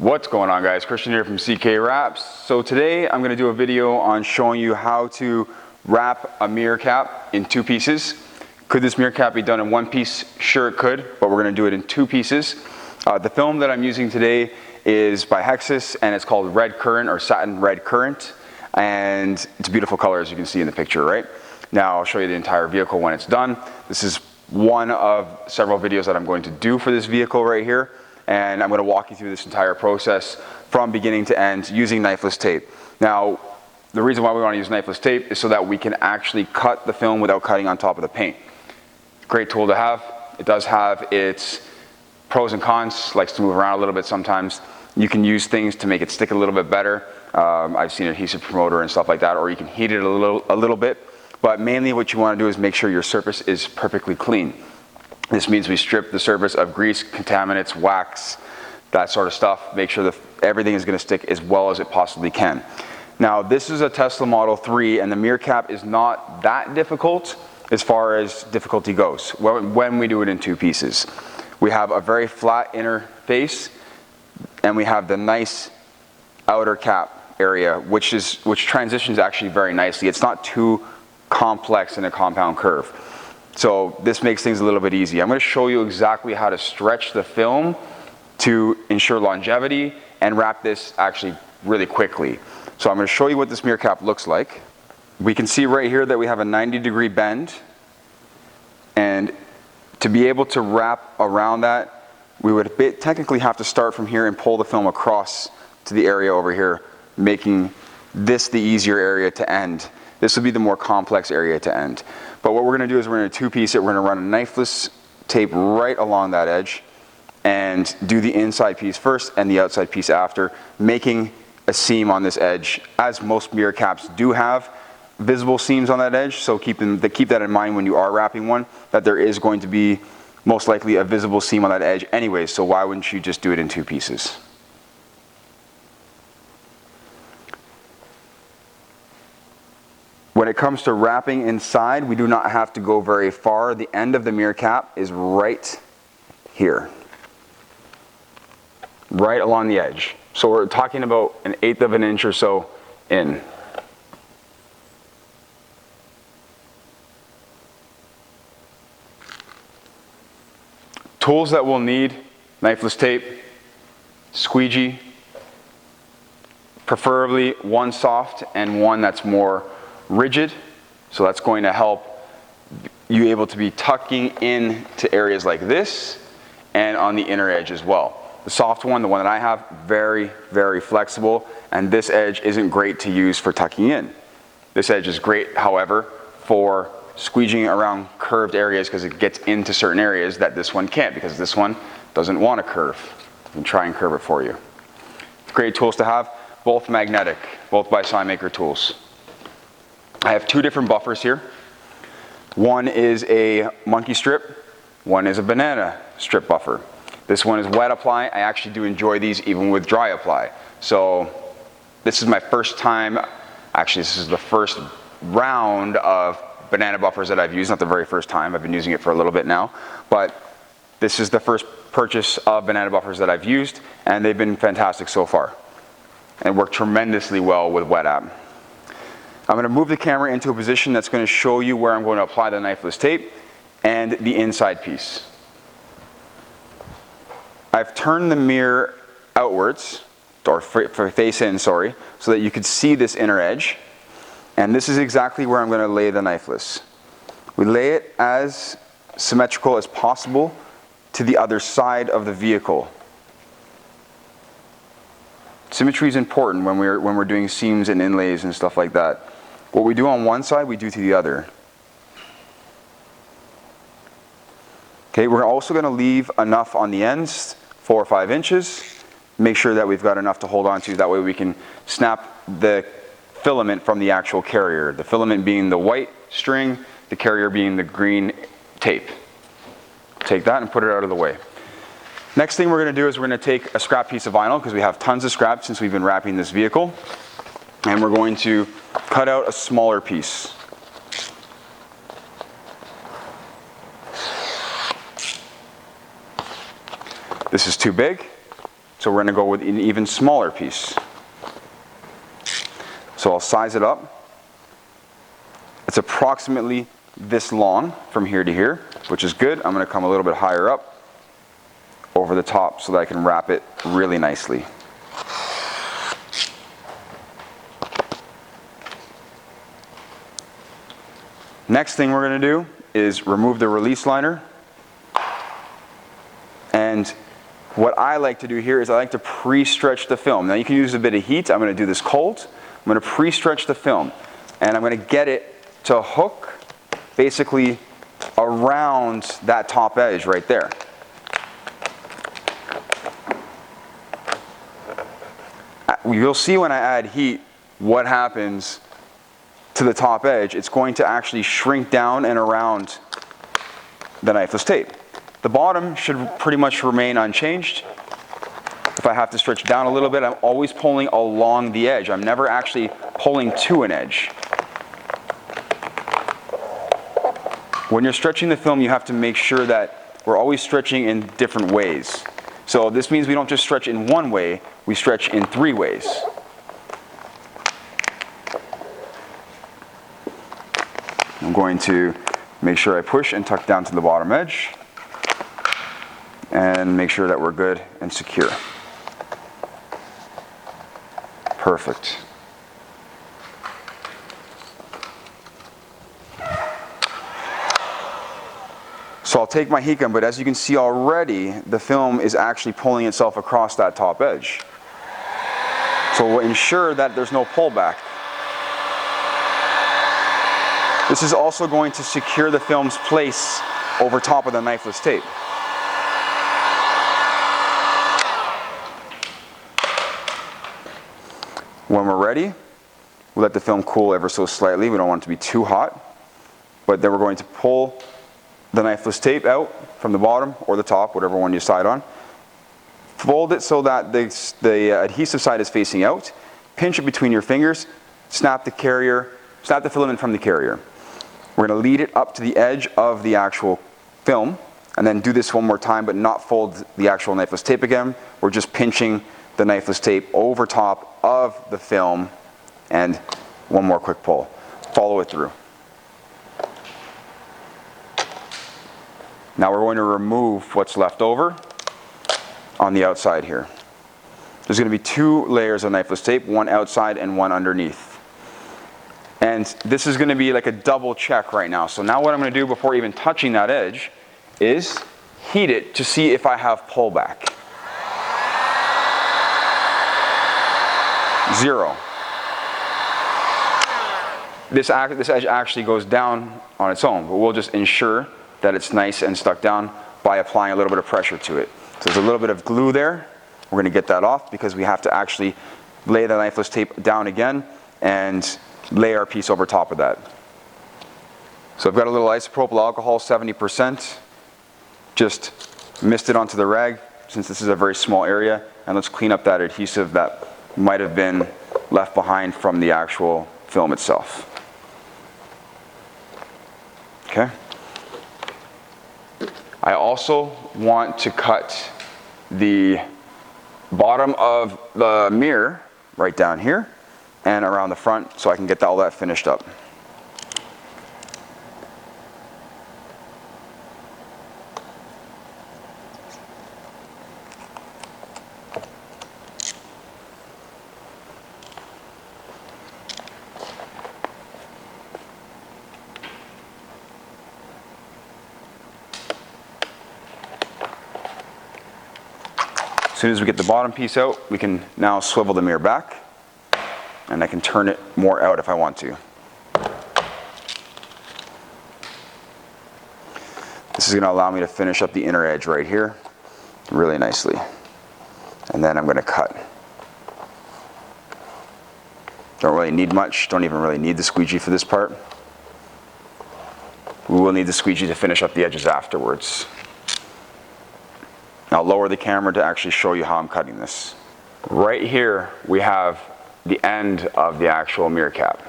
What's going on, guys? Christian here from CK Wraps. So today I'm going to do a video on showing you how to wrap a mirror cap in two pieces. Could this mirror cap be done in one piece? Sure it could, but we're going to do it in two pieces. The film that I'm using today is by Hexus and it's called Red Current or Satin Red Current, and it's a beautiful color as you can see in the picture, right? Now I'll show you the entire vehicle when it's done. This is one of several videos that I'm going to do for this vehicle right here. And I'm going to walk you through this entire process from beginning to end using knifeless tape. Now, the reason why we want to use knifeless tape is so that we can actually cut the film without cutting on top of the paint. Great tool to have. It does have its pros and cons, likes to move around a little bit sometimes. You can use things to make it stick a little bit better. I've seen adhesive promoter and stuff like that, or you can heat it a little bit. But mainly what you want to do is make sure your surface is perfectly clean. This means we strip the surface of grease, contaminants, wax, that sort of stuff. Make sure that everything is going to stick as well as it possibly can. Now, this is a Tesla Model 3, and the mirror cap is not that difficult as far as difficulty goes when we do it in two pieces. We have a very flat inner face, and we have the nice outer cap area, which transitions actually very nicely. It's not too complex in a compound curve. So this makes things a little bit easy. I'm going to show you exactly how to stretch the film to ensure longevity and wrap this actually really quickly. So I'm going to show you what this mirror cap looks like. We can see right here that we have a 90-degree bend, and to be able to wrap around that, we would technically have to start from here and pull the film across to the area over here, making this the easier area to end. This would be the more complex area to end. But what we're going to do is we're going to two-piece it. We're going to run a knifeless tape right along that edge and do the inside piece first and the outside piece after, making a seam on this edge, as most mirror caps do have visible seams on that edge. So keep that in mind when you are wrapping one, that there is going to be most likely a visible seam on that edge anyways. So why wouldn't you just do it in two pieces? When it comes to wrapping inside, we do not have to go very far. The end of the mirror cap is right here, right along the edge. So we're talking about 1/8 of an inch or so in. Tools that we'll need: knifeless tape, squeegee, preferably one soft and one that's more rigid, so that's going to help you able to be tucking in to areas like this and on the inner edge as well. The soft one, the one that I have, very, very flexible, and this edge isn't great to use for tucking in. This edge is great, however, for squeegeeing around curved areas because it gets into certain areas that this one can't, because this one doesn't want to curve. You can try and curve it for you. Great tools to have, both magnetic, both by Sign-Maker Tools. I have two different buffers here. One is a monkey strip, one is a banana strip buffer. This one is wet apply. I actually do enjoy these even with dry apply. So this is my first time, actually this is the first round of banana buffers that I've used, not the very first time. I've been using it for a little bit now, but this is the first purchase of banana buffers that I've used, and they've been fantastic so far and work tremendously well with wet app. I'm going to move the camera into a position that's going to show you where I'm going to apply the knifeless tape and the inside piece. I've turned the mirror outwards, or face in, sorry, so that you could see this inner edge. And this is exactly where I'm going to lay the knifeless. We lay it as symmetrical as possible to the other side of the vehicle. Symmetry is important when we're doing seams and inlays and stuff like that. What we do on one side, we do to the other. Okay, we're also going to leave enough on the ends, 4 or 5 inches. Make sure that we've got enough to hold on to. That way we can snap the filament from the actual carrier. The filament being the white string, the carrier being the green tape. Take that and put it out of the way. Next thing we're going to do is we're going to take a scrap piece of vinyl, because we have tons of scrap since we've been wrapping this vehicle, and we're going to cut out a smaller piece. This is too big, so we're going to go with an even smaller piece. So I'll size it up. It's approximately this long from here to here, which is good. I'm going to come a little bit higher up over the top so that I can wrap it really nicely. Next thing we're going to do is remove the release liner. And what I like to do here is I like to pre-stretch the film. Now you can use a bit of heat. I'm going to do this cold. I'm going to pre-stretch the film. And I'm going to get it to hook basically around that top edge right there. You'll see when I add heat what happens to the top edge. It's going to actually shrink down and around the knifeless tape. The bottom should pretty much remain unchanged. If I have to stretch down a little bit, I'm always pulling along the edge. I'm never actually pulling to an edge. When you're stretching the film, you have to make sure that we're always stretching in different ways. So this means we don't just stretch in one way, we stretch in 3 ways. I'm going to make sure I push and tuck down to the bottom edge and make sure that we're good and secure. Perfect. So I'll take my heat gun, but as you can see already, the film is actually pulling itself across that top edge. So we'll ensure that there's no pullback. This is also going to secure the film's place over top of the knifeless tape. When we're ready, we'll let the film cool ever so slightly. We don't want it to be too hot. But then we're going to pull the knifeless tape out from the bottom or the top, whatever one you decide on. Fold it so that the adhesive side is facing out. Pinch it between your fingers. Snap the filament from the carrier. We're going to lead it up to the edge of the actual film, and then do this one more time, but not fold the actual knifeless tape again. We're just pinching the knifeless tape over top of the film, and one more quick pull. Follow it through. Now we're going to remove what's left over on the outside here. There's going to be 2 layers of knifeless tape, one outside and one underneath. And this is going to be like a double check right now. So now what I'm going to do before even touching that edge is heat it to see if I have pullback. 0. This edge actually goes down on its own, but we'll just ensure that it's nice and stuck down by applying a little bit of pressure to it. So there's a little bit of glue there. We're going to get that off because we have to actually lay the knifeless tape down again and lay our piece over top of that. So I've got a little isopropyl alcohol, 70%. Just mist it onto the rag since this is a very small area, and let's clean up that adhesive that might have been left behind from the actual film itself. Okay. I also want to cut the bottom of the mirror right down here and around the front so I can get all that finished up. As soon as we get the bottom piece out, we can now swivel the mirror back, and I can turn it more out if I want to. This is going to allow me to finish up the inner edge right here really nicely. And then I'm going to cut. Don't really need much, don't even really need the squeegee for this part. We will need the squeegee to finish up the edges afterwards. I'll lower the camera to actually show you how I'm cutting this. Right here we have the end of the actual mirror cap,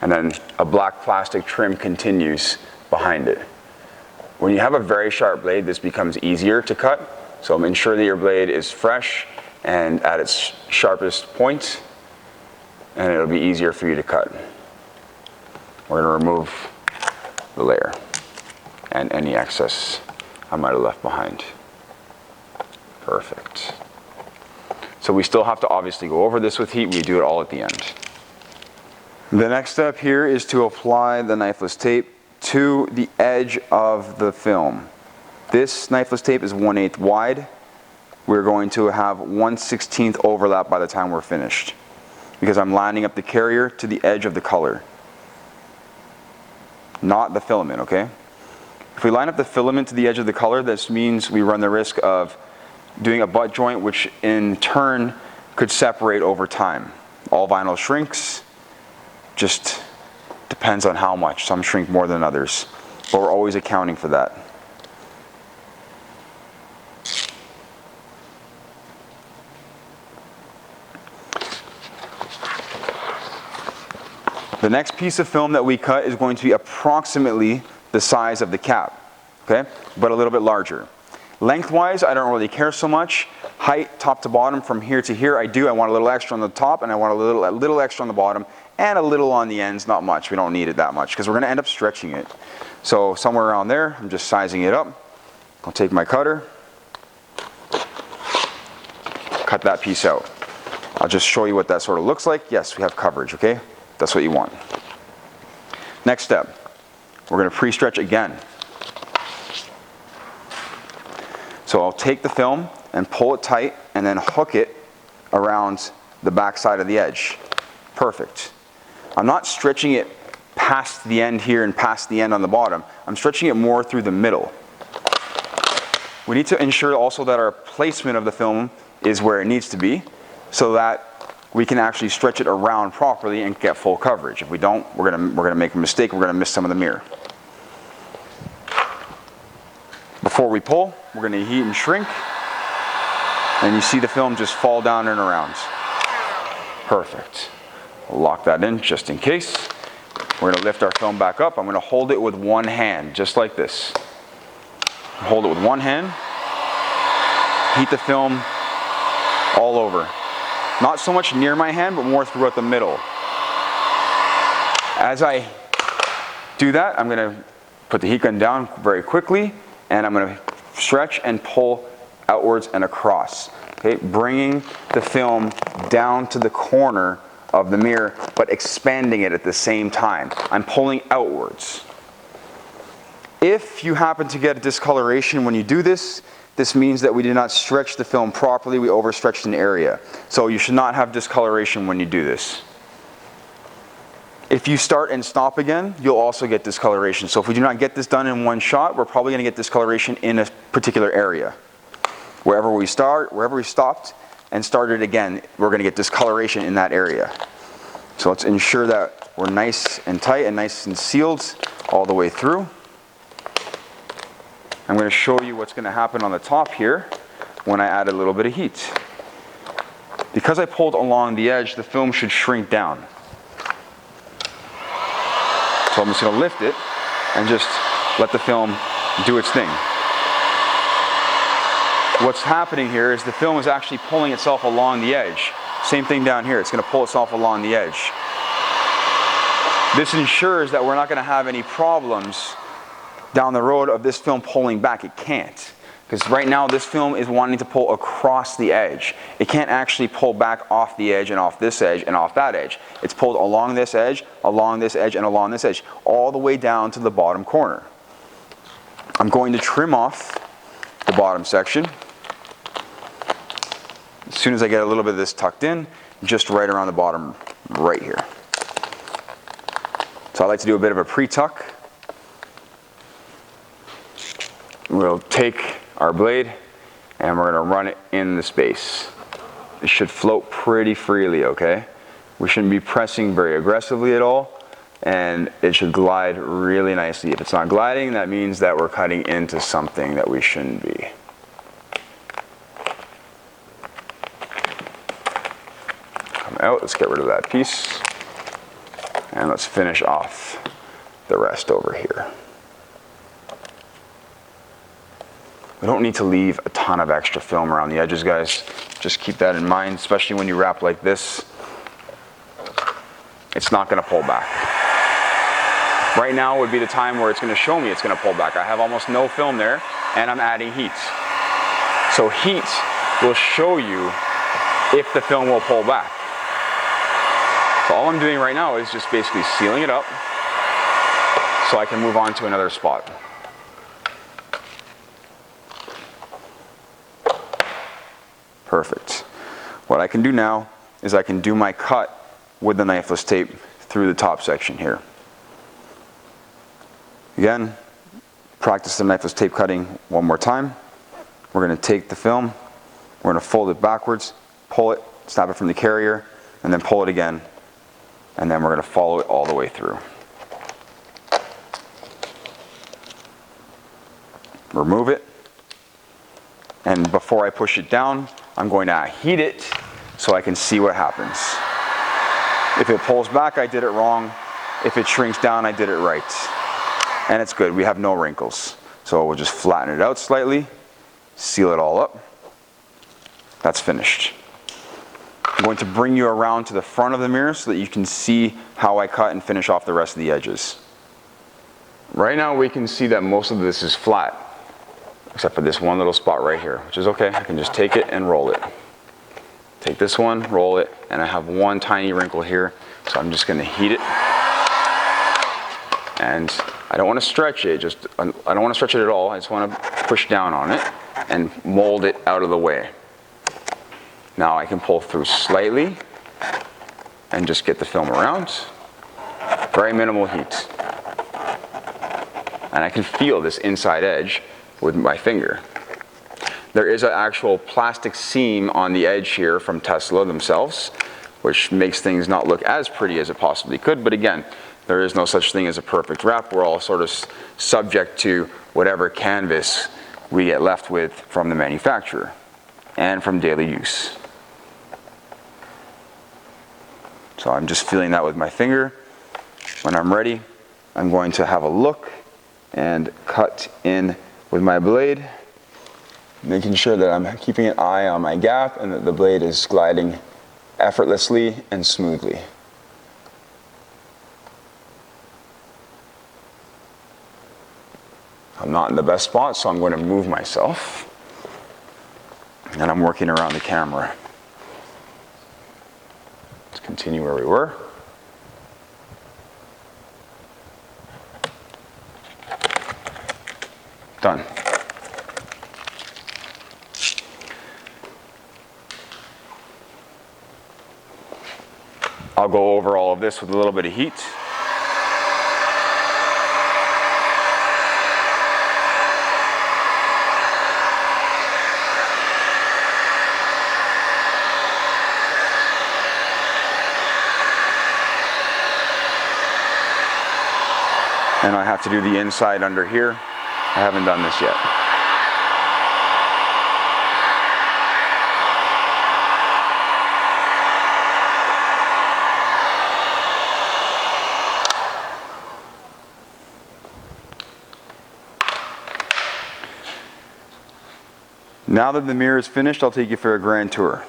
and then a black plastic trim continues behind it. When you have a very sharp blade, this becomes easier to cut, so ensure that your blade is fresh and at its sharpest point, and it'll be easier for you to cut. We're going to remove the layer and any excess I might have left behind. Perfect. So we still have to obviously go over this with heat. We do it all at the end. The next step here is to apply the knifeless tape to the edge of the film. This knifeless tape is 1/8 wide. We're going to have 1/16 overlap by the time we're finished, because I'm lining up the carrier to the edge of the color, not the filament, okay? If we line up the filament to the edge of the color, this means we run the risk of doing a butt joint, which in turn could separate over time. All vinyl shrinks, just depends on how much. Some shrink more than others, but we're always accounting for that. The next piece of film that we cut is going to be approximately the size of the cap, okay, but a little bit larger. Lengthwise, I don't really care so much. Height, top to bottom, from here to here, I do. I want a little extra on the top, and I want a little extra on the bottom, and a little on the ends, not much. We don't need it that much, because we're going to end up stretching it. So somewhere around there, I'm just sizing it up. I'll take my cutter, cut that piece out. I'll just show you what that sort of looks like. Yes, we have coverage, okay? That's what you want. Next step, we're going to pre-stretch again. So I'll take the film and pull it tight and then hook it around the back side of the edge. Perfect. I'm not stretching it past the end here and past the end on the bottom. I'm stretching it more through the middle. We need to ensure also that our placement of the film is where it needs to be, so that we can actually stretch it around properly and get full coverage. If we don't, we're gonna make a mistake. We're gonna miss some of the mirror. Before we pull, we're going to heat and shrink, and you see the film just fall down and around. Perfect. We'll lock that in just in case. We're going to lift our film back up. I'm going to hold it with one hand, just like this. Hold it with one hand. Heat the film all over. Not so much near my hand, but more throughout the middle. As I do that, I'm going to put the heat gun down very quickly, and I'm going to stretch and pull outwards and across, okay, bringing the film down to the corner of the mirror, but expanding it at the same time. I'm pulling outwards. If you happen to get a discoloration when you do this, this means that we did not stretch the film properly. We overstretched an area. So you should not have discoloration when you do this. If you start and stop again, you'll also get discoloration. So if we do not get this done in one shot, we're probably going to get discoloration in a particular area. Wherever we stopped and started again, we're going to get discoloration in that area. So let's ensure that we're nice and tight and nice and sealed all the way through. I'm going to show you what's going to happen on the top here when I add a little bit of heat. Because I pulled along the edge, the film should shrink down. So I'm just going to lift it and just let the film do its thing. What's happening here is the film is actually pulling itself along the edge. Same thing down here, it's going to pull itself along the edge. This ensures that we're not going to have any problems down the road of this film pulling back. It can't. Because right now this film is wanting to pull across the edge. It can't actually pull back off the edge and off this edge and off that edge. It's pulled along this edge, and along this edge, all the way down to the bottom corner. I'm going to trim off the bottom section. As soon as I get a little bit of this tucked in, just right around the bottom right here. So I like to do a bit of a pre-tuck. We'll take our blade and we're going to run it in the space. It should float pretty freely, okay? We shouldn't be pressing very aggressively at all, and it should glide really nicely. If it's not gliding, that means that we're cutting into something that we shouldn't be. Come out, let's get rid of that piece, and let's finish off the rest over here. We don't need to leave a ton of extra film around the edges, guys. Just keep that in mind, especially when you wrap like this. It's not going to pull back. Right now would be the time where it's going to show me it's going to pull back. I have almost no film there, and I'm adding heat. So heat will show you if the film will pull back. So all I'm doing right now is just basically sealing it up so I can move on to another spot. Perfect. What I can do now is I can do my cut with the knifeless tape through the top section here. Again, practice the knifeless tape cutting one more time. We're going to take the film, we're going to fold it backwards, pull it, snap it from the carrier, and then pull it again. And then we're going to follow it all the way through. Remove it. And before I push it down, I'm going to heat it so I can see what happens. If it pulls back, I did it wrong. If it shrinks down, I did it right. And it's good, we have no wrinkles. So we'll just flatten it out slightly, seal it all up. That's finished. I'm going to bring you around to the front of the mirror so that you can see how I cut and finish off the rest of the edges. Right now we can see that most of this is flat, except for this one little spot right here, which is okay. I can just take it and roll it. Take this one, roll it, and I have one tiny wrinkle here, so I'm just going to heat it. And I don't want to stretch it, I don't want to stretch it at all. I just want to push down on it and mold it out of the way. Now I can pull through slightly and just get the film around. Very minimal heat. And I can feel this inside edge with my finger. There is an actual plastic seam on the edge here from Tesla themselves, which makes things not look as pretty as it possibly could. But again, there is no such thing as a perfect wrap. We're all sort of subject to whatever canvas we get left with from the manufacturer and from daily use. So I'm just feeling that with my finger. When I'm ready, I'm going to have a look and cut in with my blade, making sure that I'm keeping an eye on my gap and that the blade is gliding effortlessly and smoothly. I'm not in the best spot, so I'm going to move myself. And I'm working around the camera. Let's continue where we were. Done. I'll go over all of this with a little bit of heat. And I have to do the inside under here. I haven't done this yet. Now that the mirror is finished, I'll take you for a grand tour.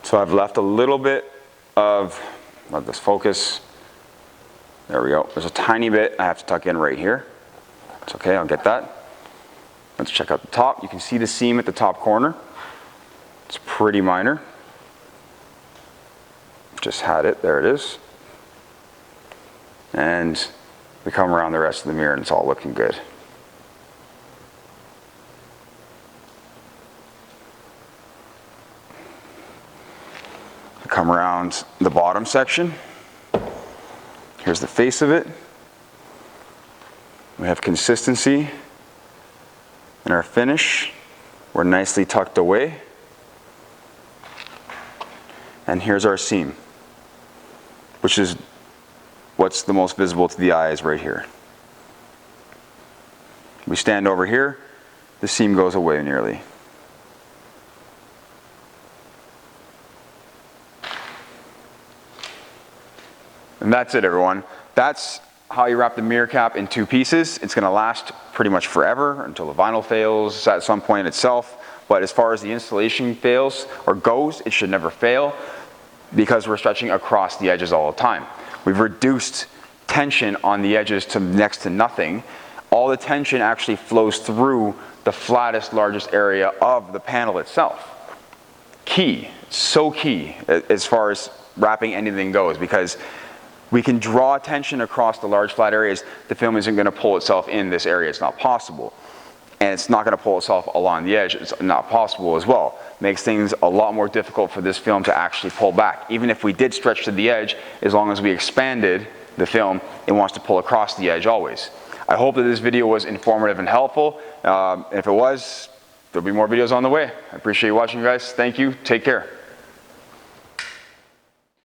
So I've left a little bit of, let this focus. There we go. There's a tiny bit I have to tuck in right here. It's okay, I'll get that. Let's check out the top. You can see the seam at the top corner. It's pretty minor. Just had it, there it is. And we come around the rest of the mirror and it's all looking good. Come around the bottom section. Here's the face of it. We have consistency in our finish. We're nicely tucked away. And here's our seam, which is what's the most visible to the eye is right here. We stand over here, the seam goes away nearly. And that's it, everyone. That's how you wrap the mirror cap in 2 pieces. It's going to last pretty much forever until the vinyl fails at some point itself. But as far as the installation fails or goes, it should never fail because we're stretching across the edges all the time. We've reduced tension on the edges to next to nothing. All the tension actually flows through the flattest, largest area of the panel itself. Key, so key as far as wrapping anything goes, because we can draw tension across the large flat areas. The film isn't going to pull itself in this area. It's not possible. And it's not going to pull itself along the edge. It's not possible as well. Makes things a lot more difficult for this film to actually pull back. Even if we did stretch to the edge, as long as we expanded the film, it wants to pull across the edge always. I hope that this video was informative and helpful. If it was, there'll be more videos on the way. I appreciate you watching, guys. Thank you. Take care.